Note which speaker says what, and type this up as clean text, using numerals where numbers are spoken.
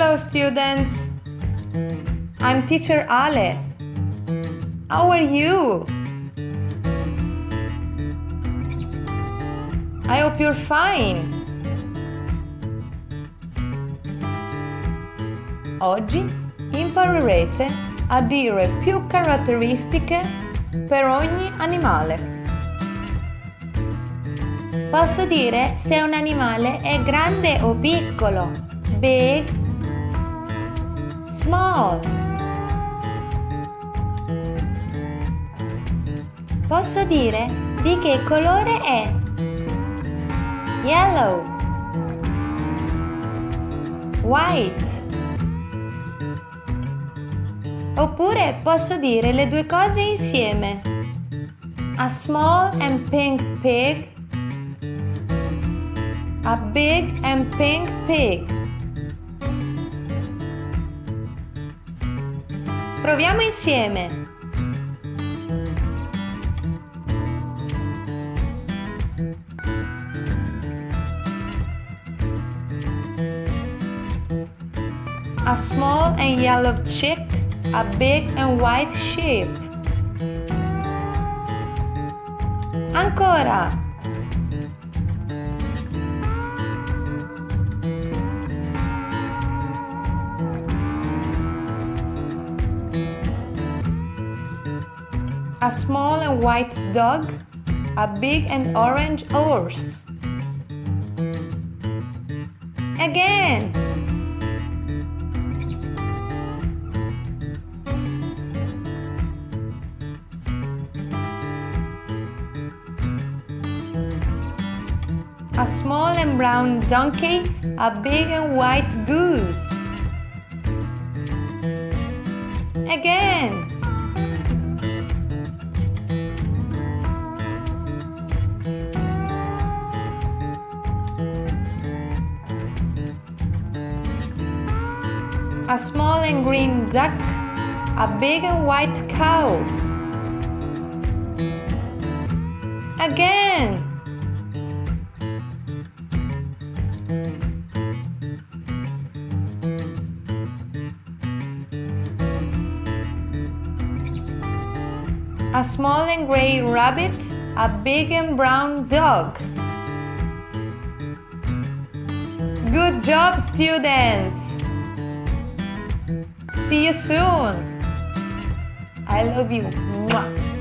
Speaker 1: Hello students! I'm teacher Ale. How are you? I hope you're fine. Oggi imparerete a dire più caratteristiche per ogni animale.
Speaker 2: Posso dire se un animale è grande o piccolo, big,
Speaker 1: Small.
Speaker 2: Posso dire di che colore è, yellow,
Speaker 1: White.
Speaker 2: oppure posso dire le due cose insieme,
Speaker 1: A small and pink pig. A big and pink pig.
Speaker 2: proviamo insieme.
Speaker 1: A small and yellow chick. A big and white sheep.
Speaker 2: Ancora,
Speaker 1: A small and white dog. A big and orange horse.
Speaker 2: again,
Speaker 1: A small and brown donkey. A big and white goose.
Speaker 2: again,
Speaker 1: A small and green duck. A big and white cow.
Speaker 2: again,
Speaker 1: A small and gray rabbit. A big and brown dog. Good job, students! See you soon! I love you. Mwah.